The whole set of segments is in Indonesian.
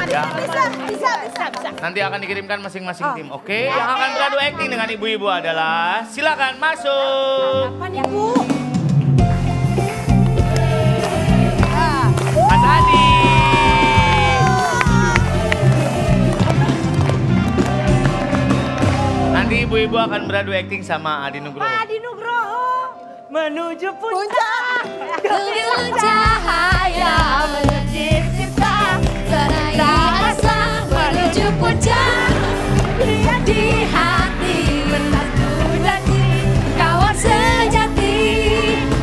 Ya. Bisa. Nanti akan dikirimkan masing-masing tim, oke? Yang akan beradu acting dengan ibu-ibu adalah silakan masuk. Apa nih, Bu? Mas Adi. Nanti ibu-ibu akan beradu acting sama Adi Nugroho. Pak Adi Nugroho. Menuju puncak. Gebilang cahaya menjadi cinta. Gerai asa menuju puncak. Lihat di hati menantu janji. Kawan sejati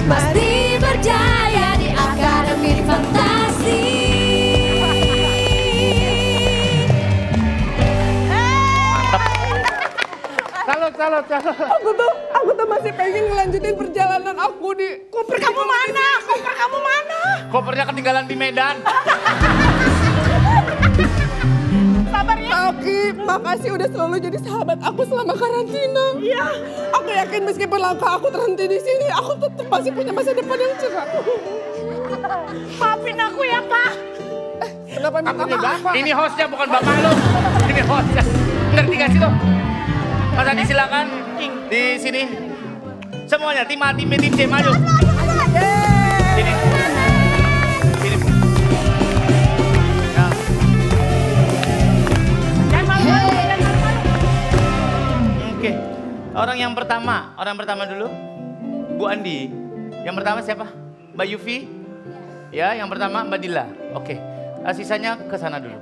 pasti berjaya di akademi fantasi. Salut. Aku tuh masih pengen ngelanjutin perjalanan aku di Koper kamu mana? Kopernya ketinggalan di Medan. Sabar ya. Kaki, makasih udah selalu jadi sahabat aku selama karantina. Iya. Aku yakin meskipun langkah aku terhenti di sini, aku tetap masih punya masa depan yang cerah. Maafin aku ya, Pak. Kenapa minta maaf? Ini hostnya bukan bapak lu. Ini hostnya. Ngerti gak sih tuh? Mas Adi silakan di sini. Semuanya tim A, tim B, tim C maju. Sini. Sini. Ya. Jangan malu-malu. Oke. Orang pertama dulu. Bu Andi. Yang pertama siapa? Mbak Yufi. Ya, yang pertama Mbak Dila. Oke. Sisanya ke sana dulu.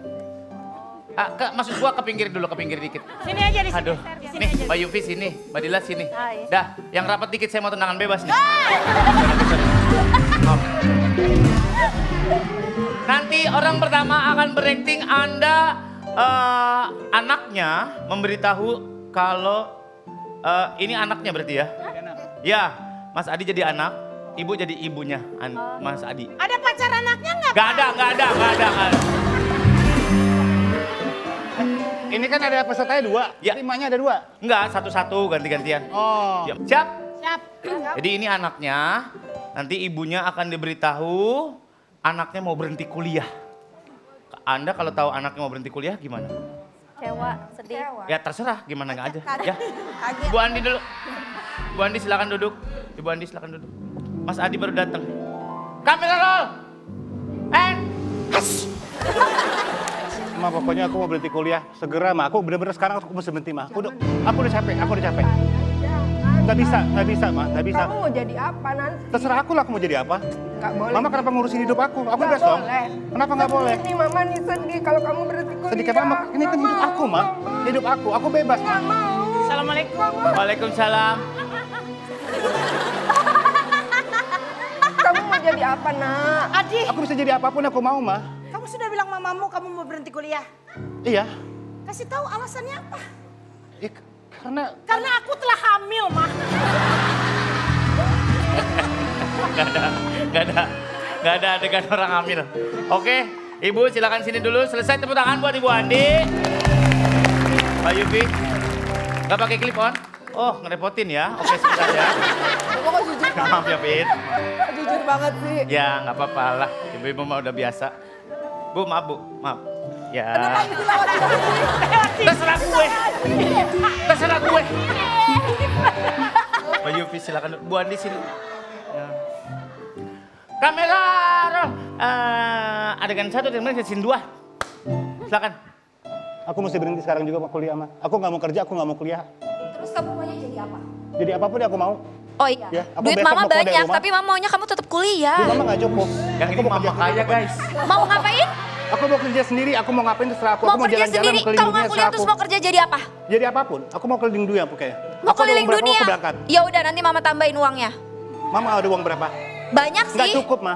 Maksud gua ke pinggir dikit. Sini aja di sini. Aduh, nih Mbak Yufi sini, Mbak Dila sini. Hai. Dah, yang rapat dikit saya mau tendangan bebas nih. Nanti orang pertama akan berakting Anda anaknya memberitahu kalau ini anaknya berarti ya? Ya, Mas Adi jadi anak, Ibu jadi ibunya Mas Adi. Ada pacar anaknya nggak? Gak ada. Ini kan ada pesertanya 2, Ya. timnya ada 2. Enggak, satu-satu ganti-gantian. Oh. Ya, siap? Siap. Jadi ini anaknya, nanti ibunya akan diberitahu anaknya mau berhenti kuliah. Anda kalau tahu anaknya mau berhenti kuliah gimana? Kecewa, sedih. Ya terserah gimana nggak aja. Ya. Bu Andi dulu. Bu Andi silakan duduk. Ibu Andi silakan duduk. Mas Adi baru datang. Kamera roll. And Ma, pokoknya aku mau berhenti kuliah. Segera, Ma. Aku bener-bener sekarang aku mesti berhenti, Ma. Aku udah capek. Nggak bisa, Ma. Nggak bisa. Kamu mau jadi apa nanti? Terserah aku lah aku mau jadi apa. Nggak boleh. Mama kenapa ngurusin hidup aku? Aku Nggak bebas dong. boleh. Kenapa nggak boleh? Ini Mama nih sedih kalau kamu berhenti kuliah. Sedikit Mama, ini kan hidup aku, Ma. Hidup aku bebas, Ma. Nggak mau. Assalamualaikum. Waalaikumsalam. Kamu mau jadi apa, Nak? Adi, Aku bisa jadi apapun aku mau, Ma. kamu sudah bilang mamamu kamu mau berhenti kuliah. Iya. Kasih tahu alasannya apa? Ya, Karena aku telah hamil, Mah. Gak ada adegan orang hamil. Oke, Ibu silakan sini dulu. Selesai tepuk tangan buat Ibu Andi. Mbak Yufi, nggak pakai clip on? Oh, ngerepotin ya. Oke, sebentar ya. Kamu kok jujur banget? Maaf ya, Pit. Jujur banget sih. Ya, nggak apa-apa lah. Ibu-ibu mah udah biasa. Bu, maaf Bu, maaf. Ya. Terserah gue. Terserah gue. Mbak Yufi silakan. Bu Andi sini. Ya. Kamera roll. Adegan 1 dan scene 2. Silakan. aku mesti berhenti sekarang juga mau kuliah, Ma. Aku nggak mau kerja, aku nggak mau kuliah. Terus kamu maunya jadi apa? Jadi apapun yang aku mau. Oh iya, Ya, aku duit besok mama mau keluar dari banyak, rumah. tapi mama maunya kamu tetap kuliah. Duit Mama nggak cukup. Yang ini mama kaya, guys. Mau ngapain? Aku mau kerja sendiri, aku mau ngapain terserah aku. Mau Aku mau kerja jalan-jalan, sendiri, mau keliling kalau dunia nggak kuliah terserah terus aku. mau kerja jadi apa? Jadi apapun, aku mau keliling dunia pokoknya. Mau Aku ada keliling uang berapa, dunia? aku berangkat. Ya udah nanti mama tambahin uangnya. Mama ada uang berapa? Banyak Nggak sih. cukup, Ma.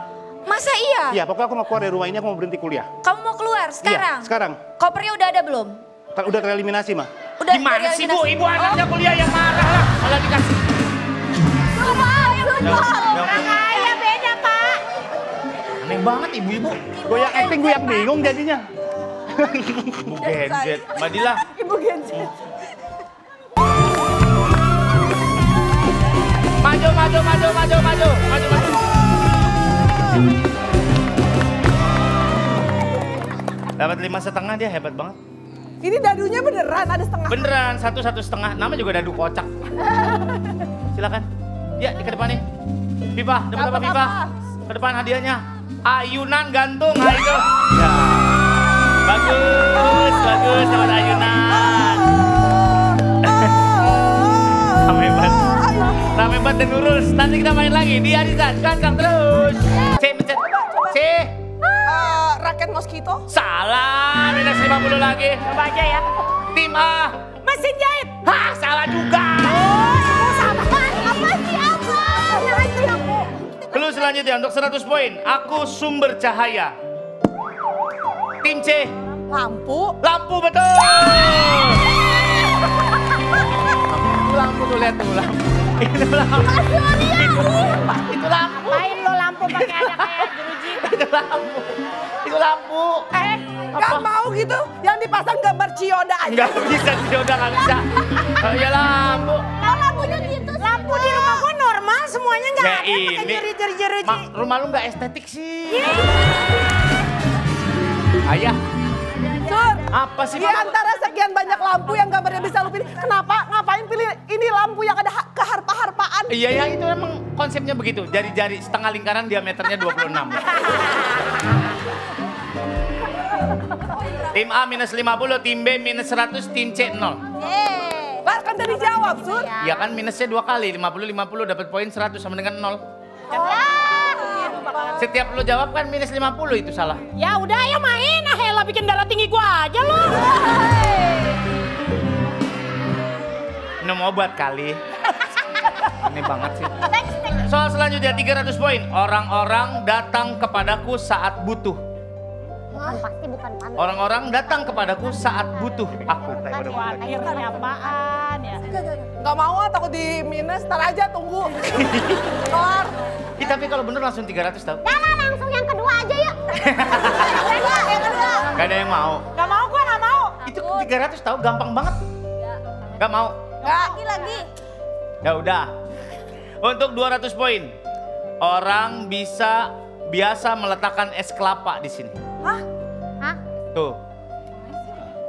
Masa iya? Iya, pokoknya aku mau keluar dari rumah ini, aku mau berhenti kuliah. Kamu mau keluar sekarang? Iya, sekarang. Kopernya udah ada belum? Udah tereliminasi, Ma. Udah Gimana sih Bu? tereliminasi. Ibu anaknya kuliah yang marah lah. Malah dikasih. Kaya beda, Pak. Aneh banget ibu-ibu. Gue yang acting, gue yang bingung jadinya. Bu Genjet. Mbak Dila. Ibu Genjet. Maju. Dapat 5,5 dia, hebat banget. Ini dadunya beneran ada setengah. Beneran, 1,5. Nama juga dadu kocak. Silakan. Ya, di ke depan nih. Viva, dapat apa Viva? Ke depan hadiahnya. Ayunan gantung, ayo. Ya. Bagus, dapat ayunan. Rame banget dan Nurul. Nanti kita main lagi di Arisan. Gancang terus. C, mencet. C. Raket mosquito. Salah, minus 50 lagi. Coba aja ya. Tim A. Mesin jahit. Hah, salah juga. Apa sih apa? Clue selanjutnya untuk 100 poin. Aku sumber cahaya. Tim C. Lampu. Lampu betul. Lampu tuh, lihat tuh lampu. Itu lampu. Itu lampu. Main lo lampu pakai ada kayak jeruji. Itu lampu. Itu lampu. Gak mau gitu, yang dipasang gambar Ciyoda aja. Nggak bisa, udah nggak bisa. Ya lampu. Lampunya gitu. Lampu di rumah gua normal semuanya nggak Ya ada pakai ini. jeruji. Rumah lu nggak estetik sih. Ayah. Sur, Apa sih? di antara sekian banyak lampu yang gambarnya bisa lu pilih, ngapain pilih ini lampu yang ada keharpa-harpaan? Iya ya, itu emang konsepnya begitu. Jari-jari setengah lingkaran diameternya 26. Tim A minus 50, tim B minus 100, tim C 0. Lah kan tadi jawab, Sur. Ya kan minusnya 2 kali, 50 dapat poin 100 sama dengan 0. Setiap lo jawab kan minus 50 itu salah. Ya udah ayo main, Hela bikin darah tinggi gua aja lo. Minum obat kali. Aneh banget sih. Soal selanjutnya 300 poin. Orang-orang datang kepadaku saat butuh. Pasti bukan pantai. Orang-orang datang kepadaku saat butuh aku. Akhirnya apaan ya? Gak mau takut di minus, ntar aja tunggu. Kelar. Tapi kalau bener langsung 300 tau. Nah, langsung yang kedua aja yuk. Yang kedua. Gak ada yang mau. Gak mau, gua gak mau. Itu 300 tau, gampang banget. Gak mau. Lagi. Ya udah. Untuk 200 poin. Orang biasa meletakkan es kelapa di sini. Hah? Tuh.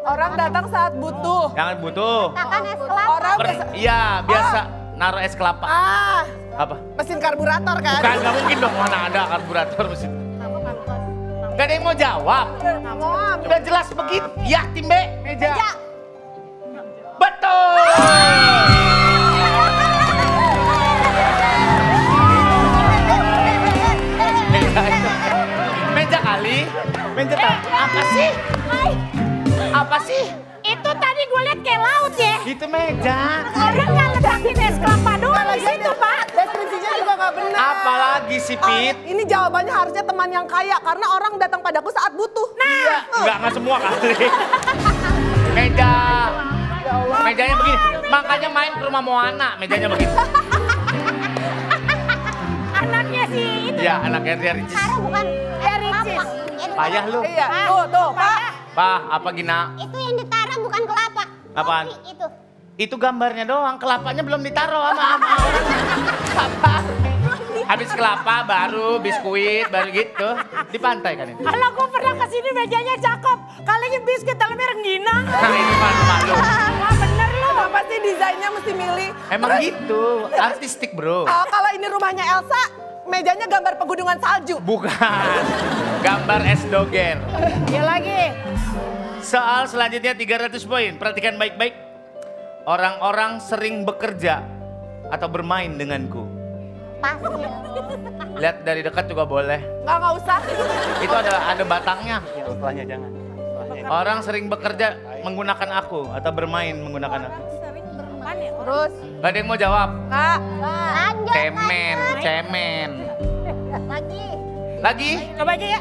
Orang datang saat butuh. Jangan butuh. Takkan es kelapa. Orang Iya, biasa naruh es kelapa. Apa? mesin karburator kan? Bukan, nggak mungkin dong, mana ada karburator mesin. Gak ada yang mau jawab. Udah jelas begitu. Ya, tim B, meja. Betul. Meja kali. Meja apa sih? Apa sih? Itu tadi gue liat kayak laut ya. Itu meja. Orang nggak ledakin es kelapa doang di situ, Pak. Deskripsinya juga gak benar. Apalagi sih, Pit? Ini jawabannya harusnya teman yang kaya, karena orang datang padaku saat butuh. Iya. Nggak semua kali. Meja. Mejanya begini. Makanya main ke rumah Moana, mejanya begini. Anaknya sih itu. Iya, anaknya dia Ricis. Taro bukan Ricis. Payah lu. Iya, tuh, Pak. Pak, apa Gina? Itu yang ditara bukan kelapa. Apaan? Kopi itu. Itu gambarnya doang, kelapanya belum ditaruh sama orang. Apa? Habis kelapa baru biskuit, baru gitu. Di pantai kan ini. Kalau gue pernah kesini mejanya cakep. Kali ini biskuit dalamnya rengginang. Nah, ini malu-malu. Wah bener lu. Kenapa sih desainnya mesti milih? Emang gitu, artistik bro. Kalau ini rumahnya Elsa, mejanya gambar pegunungan salju. Bukan, gambar es doger. Ya lagi. Soal selanjutnya 300 poin, perhatikan baik-baik. Orang-orang sering bekerja atau bermain denganku. Pasir. Lihat dari dekat juga boleh. Nggak usah. Itu ada batangnya. Setelahnya jangan. Orang sering bekerja menggunakan aku atau bermain menggunakan aku. Terus, Gak ada yang mau jawab. Kak. Lanjut. Cemen. Lagi. Lagi? Coba aja ya.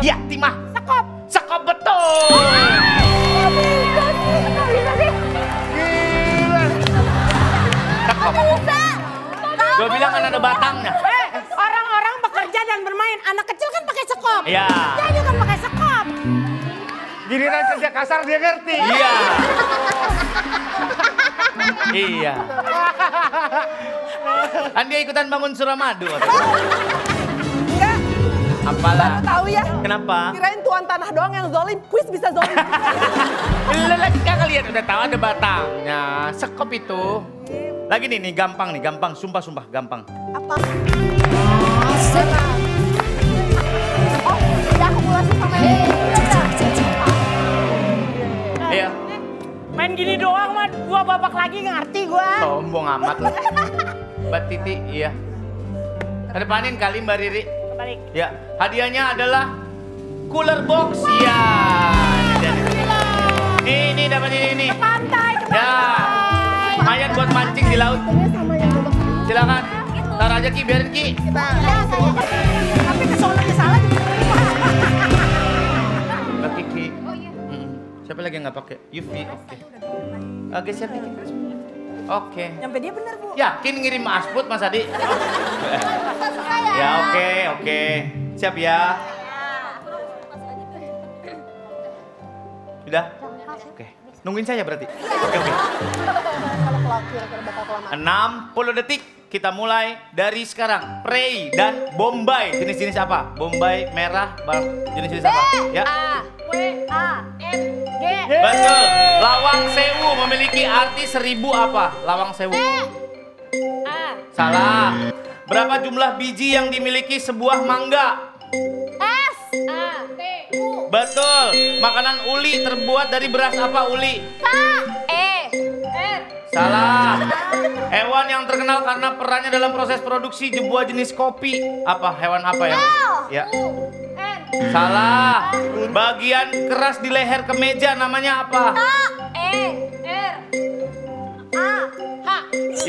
Ya, Timah. Sekop. Sekop betul. Gila. Sekop. Gue bilang kan ada batangnya. Orang-orang bekerja dan bermain. Anak kecil kan pakai sekop. Iya. Dia juga pakai sekop. Giliran kerja kasar dia ngerti. Iya. Iya. Kan dia ikutan bangun Suramadu. Enggak. Apalah. Tahu ya? Kenapa? Kirain tuan tanah doang yang zolim, kuis bisa zolim. Lagi kagak lihat udah tahu ada batangnya. Sekop itu. Lagi nih gampang nih, gampang. Sumpah gampang. Apa? Oh, udah akumulasi sama ini. Iya. Main gini doang mah gua babak lagi ngerti gua. Sombong amat lu. Mbak Titi, iya. Kedepanin kali Mbak Riri. Balik. Ya, hadiahnya adalah cooler box. Ya. Ini dapat ini. Pantai ke Ya. Lumayan buat mancing di laut. Ini sama yang babak ini. Silakan. Tar aja Ki, biarin Ki. Tapi kesononya salah juga. Mbak Kiki. Siapa lagi yang nggak pakai? Yufi. Oke, siap Kiki. Oke. Nyampe dia bener, Bu. Yakin ngirim Asput Mas Adi? Ya oke. Siap ya. Sudah? Oke. Nungguin saya berarti. Oke. Kalau kira-kira bakal kelamaan. 60 detik. Kita mulai dari sekarang. Prey dan Bombay. Jenis-jenis apa? Bombay merah, jenis-jenis apa? Ya. W-A-N-G. Betul. Lawang Sewu memiliki arti 1000 apa? Lawang Sewu. Salah. Berapa jumlah biji yang dimiliki sebuah mangga? S-A-T-U. Betul. Makanan uli terbuat dari beras apa uli? K-E-R. Salah. Hewan yang terkenal karena perannya dalam proses produksi sebuah jenis kopi. Apa? Hewan apa ya? Ya. U-N. Salah. Bagian keras di leher kemeja namanya apa? K-E-R-A-H.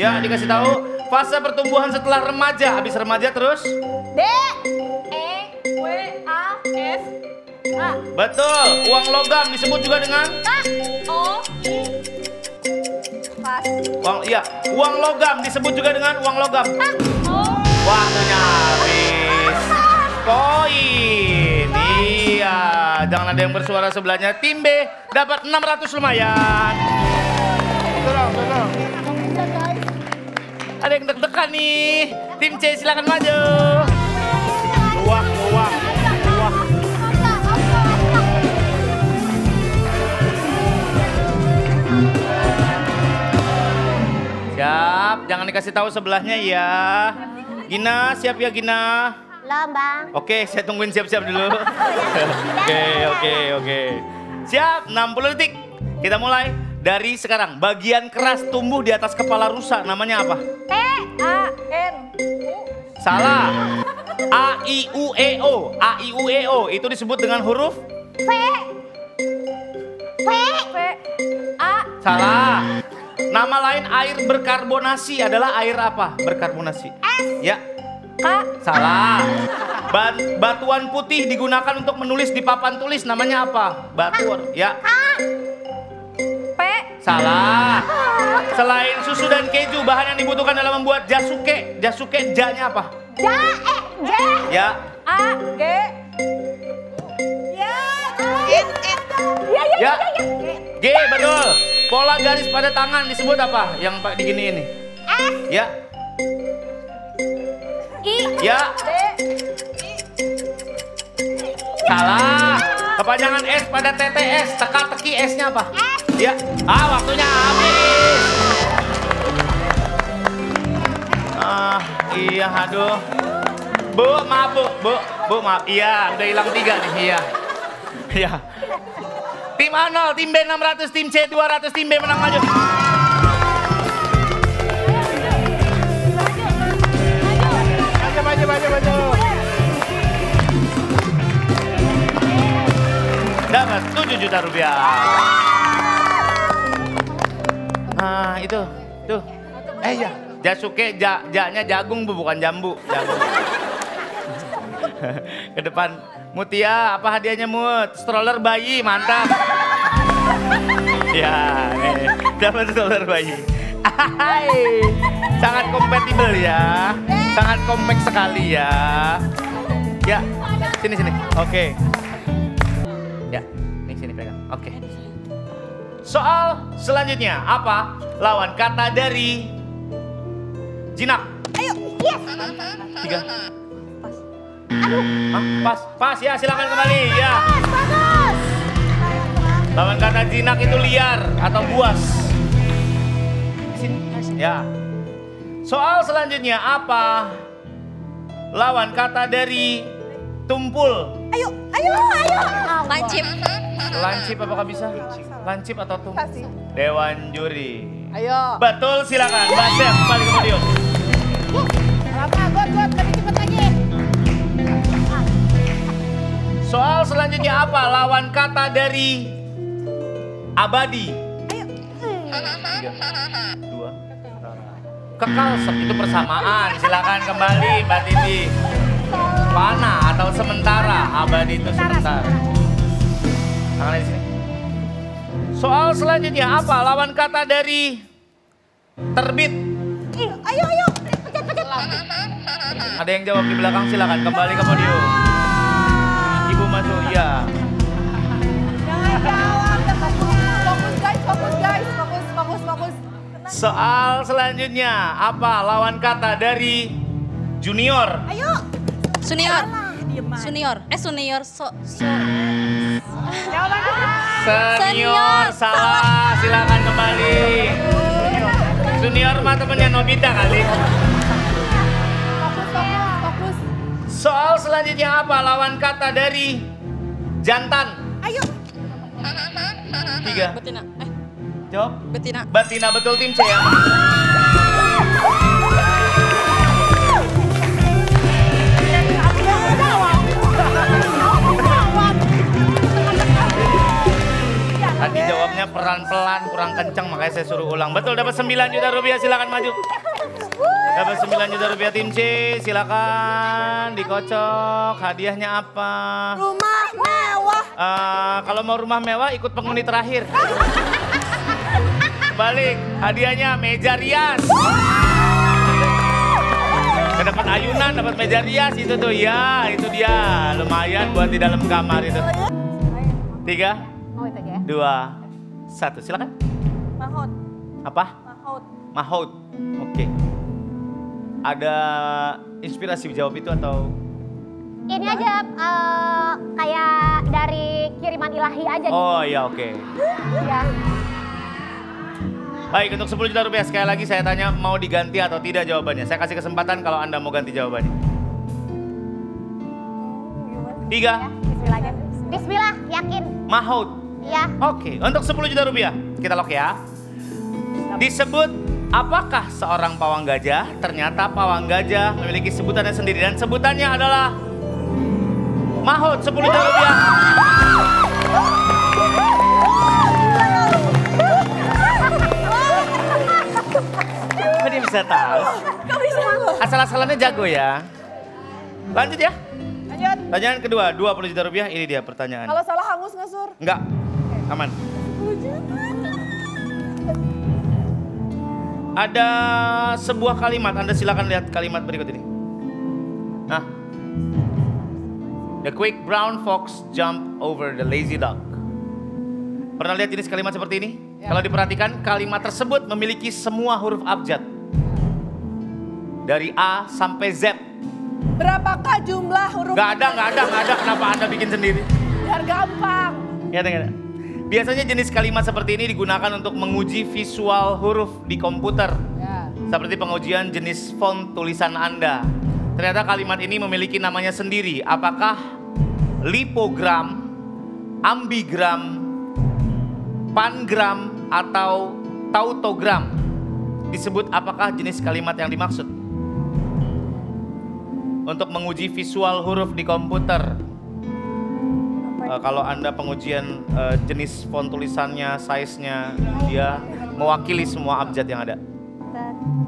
Ya, dikasih tahu. Fase pertumbuhan setelah remaja. Habis remaja terus? D-E-W-A-S-A. Betul. Uang logam disebut juga dengan? K-O-I. Pas. Uang logam disebut juga dengan uang logam. K-O. Waktunya habis. Koin. Iya, jangan ada yang bersuara sebelahnya. Tim B dapat 600 lumayan. Dorong. Ada yang deg-degan nih. Tim C silakan maju. Luak. Siap, jangan dikasih tahu sebelahnya ya. Gina, siap ya Gina? Belum, Bang. Oke, saya tungguin siap-siap dulu. Oke. Siap, 60 detik. Kita mulai dari sekarang. Bagian keras tumbuh di atas kepala rusa namanya apa? T-A-N-U. Salah. A-I-U-E-O. A-I-U-E-O itu disebut dengan huruf? V. A. Salah. Nama lain air berkarbonasi adalah air apa? Berkarbonasi. Ya. K. Salah. Batuan putih digunakan untuk menulis di papan tulis namanya apa? Batuan. Ya. P. Salah. Selain susu dan keju, bahan yang dibutuhkan dalam membuat jasuke. Jasuke ja-nya apa? J. Ya. A. G. Ya. G, betul. Pola garis pada tangan disebut apa? Yang digini ini. S. Ya. I. Ya. D. Salah. Kepanjangan S pada TTS. Teka-teki S-nya apa? Ya. Waktunya habis. Iya, aduh. Bu, maaf Bu, maaf. Iya, udah hilang 3 nih. Iya. Tim A 0, tim B 600, tim C 200, tim B menang maju. Maju. Dapat 7 juta rupiah. Itu. Tuh. Ya. Jasuke, ja-nya jagung Bu, bukan jambu. Jagung. Ke depan. Mutia, apa hadiahnya Mut? Stroller bayi, mantap. Ya, nih, dapat stroller bayi. Sangat kompatibel ya. Sangat kompak sekali ya. Ya, sini. Oke. Ya, nih sini pegang. Oke. Soal selanjutnya, apa lawan kata dari jinak? Ayo, yes. 3. Hah? Pas ya, silakan kembali ya. Bagus. Lawan kata jinak itu liar atau buas. Ya. Soal selanjutnya apa lawan kata dari tumpul? Ayo. Lancip. Lancip apakah bisa? Lancip atau tumpul? Kasih. Dewan juri. Ayo. Betul, silakan. Mbak Chef, kembali ke podium. Apa? Got, lebih cepat lagi. Soal selanjutnya apa lawan kata dari abadi? Ayo. 3, 2, kekal, itu persamaan. Silakan kembali Mbak Titi. Fana atau sementara, abadi itu sementara. Tangannya di sini. Soal selanjutnya apa lawan kata dari terbit? Ayo. Ada yang jawab di belakang, silakan kembali ke podium. Ibu masuk, ya. Jangan jawab, fokus guys, fokus. Soal selanjutnya apa lawan kata dari junior? Ayo. Senior. Dieman. Senior. Jawaban kita. Senior, salah. Silakan kembali. Junior mah temennya Nobita kali. Fokus. Soal selanjutnya apa lawan kata dari jantan? Ayo. 3. Betina. Jawab. Betina. Betina, betul, tim C ya. Tadi jawabnya pelan-pelan, kurang kencang, makanya saya suruh ulang. Betul, dapat 9 juta rupiah, silakan maju. Dapat 9 juta rupiah tim C, silakan dikocok. Hadiahnya apa? Rumah mewah. Kalau mau rumah mewah ikut penghuni terakhir. Balik, hadiahnya meja rias. Dapat ayunan, dapat meja rias itu tuh. Ya, itu dia. Lumayan buat di dalam kamar itu. 3, 2, 1, silakan. Mahot. Apa? Mahout. Oke. Ada inspirasi jawab itu atau? Ini aja kayak dari kiriman ilahi aja. Oh iya, oke. Ya. Baik, untuk 10 juta rupiah sekali lagi saya tanya mau diganti atau tidak jawabannya. Saya kasih kesempatan kalau Anda mau ganti jawabannya. 3. Bismillah, yakin. Mahout. Iya. Oke, untuk 10 juta rupiah kita lock ya. Disebut apakah seorang pawang gajah? Ternyata pawang gajah memiliki sebutannya sendiri dan sebutannya adalah Mahout. 10 juta rupiah. Kok dia bisa tahu? Asal-asalannya jago ya. Lanjut ya. Lanjut. Pertanyaan kedua, 20 juta rupiah. Ini dia pertanyaan. Kalau salah hangus nggak, Sur? Enggak, aman. Ada sebuah kalimat, Anda silakan lihat kalimat berikut ini. Nah, the quick brown fox jump over the lazy dog. Pernah lihat jenis kalimat seperti ini? Ya. Kalau diperhatikan, kalimat tersebut memiliki semua huruf abjad. Dari A sampai Z. Berapakah jumlah huruf? Nggak ada. Kenapa Anda bikin sendiri? Biar gampang. Ya, dengar. Biasanya jenis kalimat seperti ini digunakan untuk menguji visual huruf di komputer. Ya. Seperti pengujian jenis font tulisan Anda. Ternyata kalimat ini memiliki namanya sendiri. Apakah lipogram, ambigram, pangram, atau tautogram? Disebut apakah jenis kalimat yang dimaksud? Untuk menguji visual huruf di komputer. Kalau Anda pengujian jenis font tulisannya, size-nya, dia mewakili semua abjad yang ada.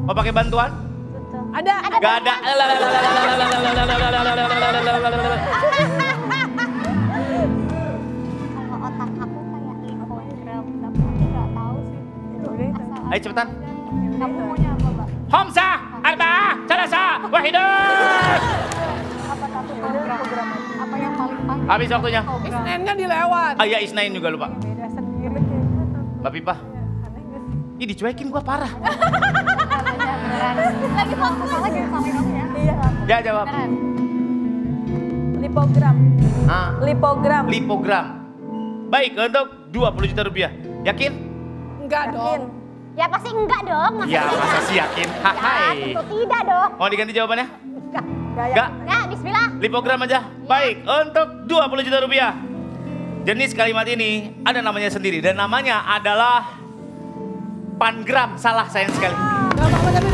Mau pakai bantuan? Ada. Gak ada. Otak aku kayak infogram, tapi aku nggak tahu sih. Ayo cepetan. Kamu maunya apa, Mbak? Homsah, arba'ah, salasah, wahidun. Apa satu program? Apa yang paling pagi? Habis waktunya. Isnennya dilewat. Ah ya, Isnain juga lupa. Beda sendiri. Mbak Pipa. Ih, dicuekin gua parah. Lagi fokus lagi sama kamu ya. Iya. Ya, jawab. Beneran. Lipogram. Ah, Lipogram. lipogram. Baik, untuk 20 juta rupiah. Yakin? Enggak dong. Ya pasti enggak dong. Masa Ya, tidak? masa sih yakin? Ya, Hai. tentu tidak dong. Mau diganti jawabannya? Enggak. Enggak. Ya, bismillah. Lipogram aja. Baik, untuk 20 juta rupiah. Jenis kalimat ini ada namanya sendiri dan namanya adalah pangram. Salah sayang sekali. Gak apa-apa tapi